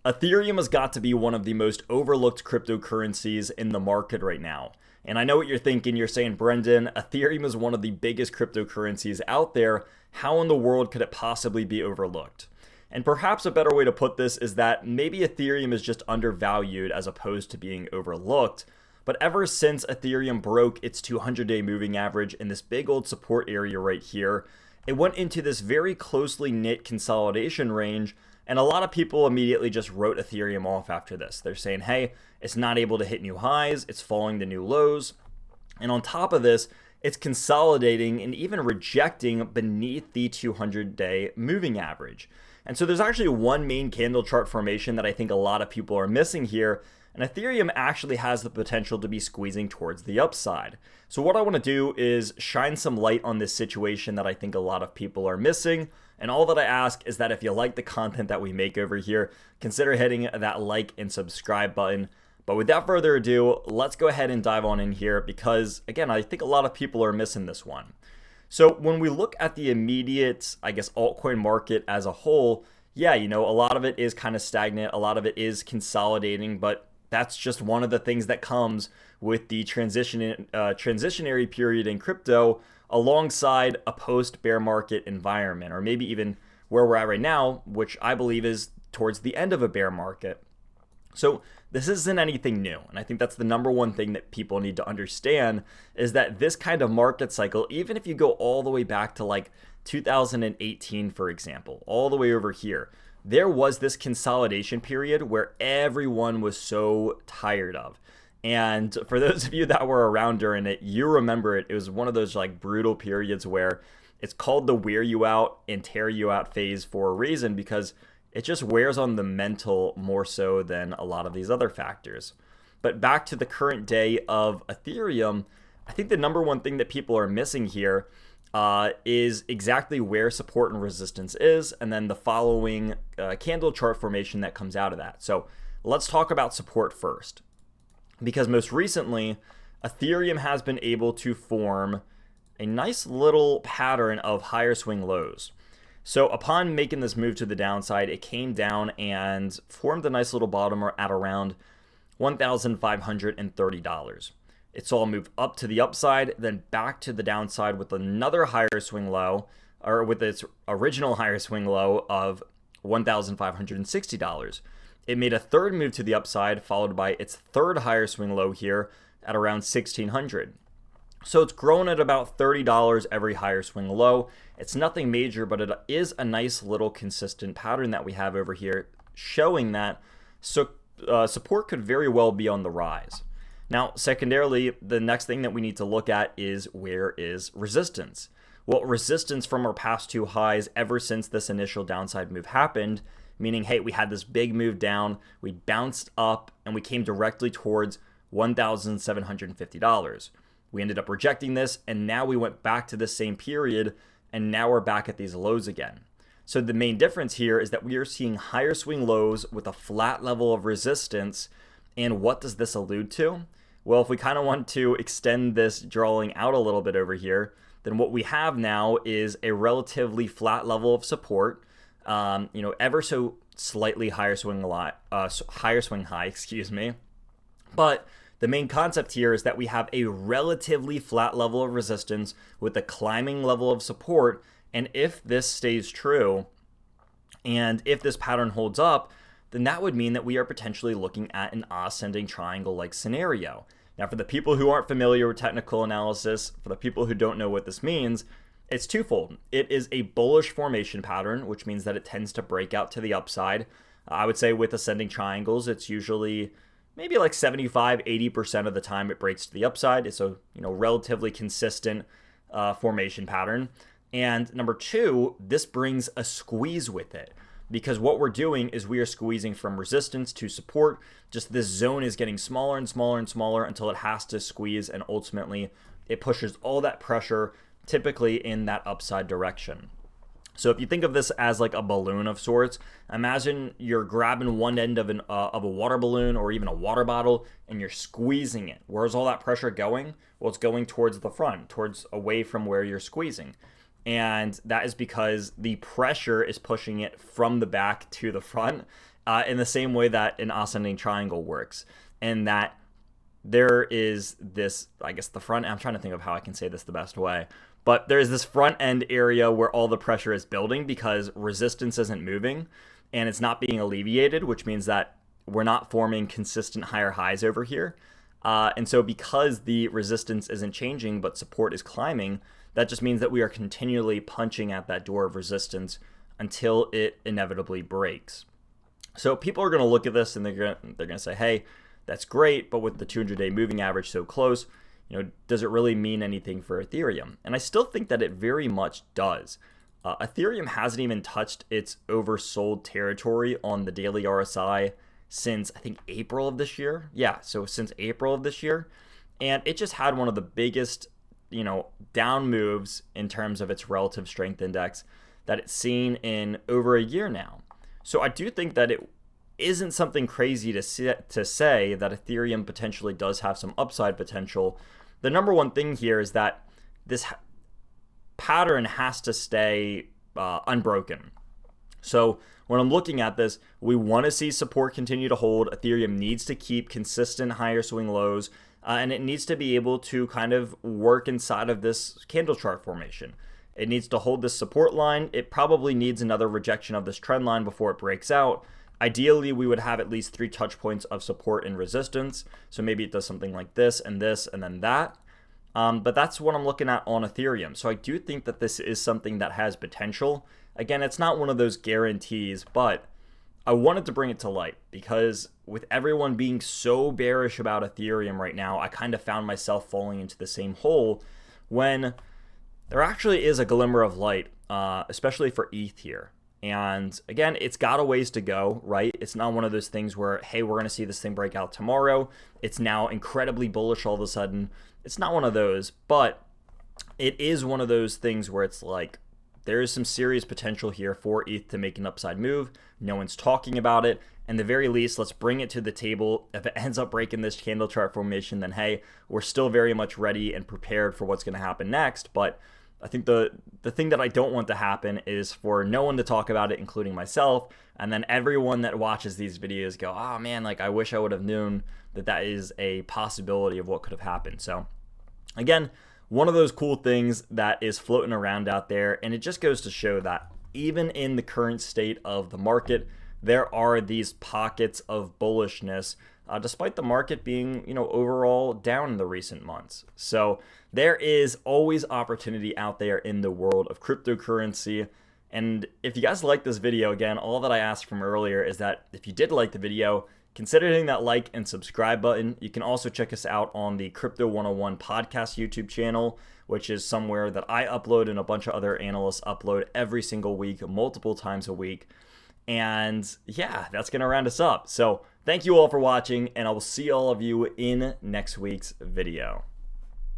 Ethereum has got to be one of the most overlooked cryptocurrencies in the market right now. And I know what you're thinking. You're saying, Brendan, Ethereum is one of the biggest cryptocurrencies out there. How in the world could it possibly be overlooked? And perhaps a better way to put this is that maybe Ethereum is just undervalued as opposed to being overlooked. But ever since Ethereum broke its 200-day moving average in this big old support area right here, it went into this very closely knit consolidation range. And a lot of people immediately just wrote Ethereum off after this. They're saying, hey, it's not able to hit new highs, it's falling to new lows. And on top of this, it's consolidating and even rejecting beneath the 200-day moving average. And so there's actually one main candle chart formation that I think a lot of people are missing here. And Ethereum actually has the potential to be squeezing towards the upside. So what I want to do is shine some light on this situation that I think a lot of people are missing. And all that I ask is that if you like the content that we make over here, consider hitting that like and subscribe button. But without further ado, let's go ahead and dive on in here because, again, I think a lot of people are missing this one. So when we look at the immediate, altcoin market as a whole, yeah, a lot of it is kind of stagnant. A lot of it is consolidating, but that's just one of the things that comes with the transitionary period in crypto alongside a post-bear market environment, or maybe even where we're at right now, which I believe is towards the end of a bear market. So this isn't anything new. And I think that's the number one thing that people need to understand is that this kind of market cycle, even if you go all the way back to like 2018, for example, all the way over here, there was this consolidation period where everyone was so tired of. And for those of you that were around during it, you remember it. It was one of those like brutal periods where it's called the wear you out and tear you out phase for a reason, because it just wears on the mental more so than a lot of these other factors. But back to the current day of Ethereum, I think the number one thing that people are missing here is exactly where support and resistance is, and then the following candle chart formation that comes out of that. So let's talk about support first, because most recently, Ethereum has been able to form a nice little pattern of higher swing lows. So upon making this move to the downside, it came down and formed a nice little bottom at around $1,530. It saw a move up to the upside, then back to the downside with another higher swing low, or with its original higher swing low of $1,560. It made a third move to the upside, followed by its third higher swing low here at around $1,600. So it's grown at about $30 every higher swing low. It's nothing major, but it is a nice little consistent pattern that we have over here, showing that support could very well be on the rise. Now, secondarily, the next thing that we need to look at is where is resistance? Well, resistance from our past two highs ever since this initial downside move happened, meaning, hey, we had this big move down, we bounced up, and we came directly towards $1,750. We ended up rejecting this, and now we went back to the same period, and now we're back at these lows again. So the main difference here is that we are seeing higher swing lows with a flat level of resistance. And what does this allude to? Well, if we kind of want to extend this drawing out a little bit over here, then what we have now is a relatively flat level of support, ever so slightly higher swing high, excuse me. But the main concept here is that we have a relatively flat level of resistance with a climbing level of support. And if this stays true, and if this pattern holds up, then that would mean that we are potentially looking at an ascending triangle-like scenario. Now, for the people who aren't familiar with technical analysis, for the people who don't know what this means, it's twofold. It is a bullish formation pattern, which means that it tends to break out to the upside. I would say with ascending triangles, it's usually maybe like 75-80% of the time it breaks to the upside. It's a relatively consistent formation pattern. And number two, this brings a squeeze with it, because what we're doing is we are squeezing from resistance to support. Just this zone is getting smaller and smaller and smaller until it has to squeeze, and ultimately it pushes all that pressure typically in that upside direction. So if you think of this as like a balloon of sorts, imagine you're grabbing one end of a water balloon or even a water bottle, and you're squeezing it. Where's all that pressure going? Well, it's going towards the front, towards away from where you're squeezing. And that is because the pressure is pushing it from the back to the front. in the same way that an ascending triangle works, and that there is this, I guess the front, I'm trying to think of how I can say this the best way, but there is this front end area where all the pressure is building because resistance isn't moving and it's not being alleviated, which means that we're not forming consistent higher highs over here. And so because the resistance isn't changing but support is climbing, that just means that we are continually punching at that door of resistance until it inevitably breaks. So people are going to look at this and they're going to say, hey, that's great, but with the 200-day moving average so close, does it really mean anything for Ethereum? And I still think that it very much does. Ethereum hasn't even touched its oversold territory on the daily RSI since, I think, April of this year. Yeah, so since April of this year. And it just had one of the biggest, down moves in terms of its relative strength index that it's seen in over a year now. So I do think that it isn't something crazy to say that Ethereum potentially does have some upside potential. The number one thing here is that this pattern has to stay unbroken. So when I'm looking at this, we want to see support continue to hold. Ethereum needs to keep consistent higher swing lows, and it needs to be able to kind of work inside of this candle chart formation. It needs to hold this support line. It probably needs another rejection of this trend line before it breaks out. Ideally, we would have at least 3 touch points of support and resistance. So maybe it does something like this, and then that. But that's what I'm looking at on Ethereum. So I do think that this is something that has potential. Again, it's not one of those guarantees, but I wanted to bring it to light because with everyone being so bearish about Ethereum right now, I kind of found myself falling into the same hole when there actually is a glimmer of light, especially for ETH here. And again, it's got a ways to go, right? It's not one of those things where, hey, we're going to see this thing break out tomorrow. It's now incredibly bullish all of a sudden. It's not one of those, but it is one of those things where it's like, there is some serious potential here for ETH to make an upside move. No one's talking about it. And the very least, let's bring it to the table. If it ends up breaking this candle chart formation, then hey, we're still very much ready and prepared for what's going to happen next. But I think the thing that I don't want to happen is for no one to talk about it, including myself, and then everyone that watches these videos go, oh man, like I wish I would have known that that is a possibility of what could have happened. So again, one of those cool things that is floating around out there, and it just goes to show that even in the current state of the market, there are these pockets of bullishness, despite the market being, overall down in the recent months. So there is always opportunity out there in the world of cryptocurrency. And if you guys like this video, again, all that I asked from earlier is that if you did like the video, consider hitting that like and subscribe button. You can also check us out on the Crypto 101 podcast YouTube channel, which is somewhere that I upload and a bunch of other analysts upload every single week, multiple times a week. And yeah, that's going to round us up. So thank you all for watching, and I will see all of you in next week's video.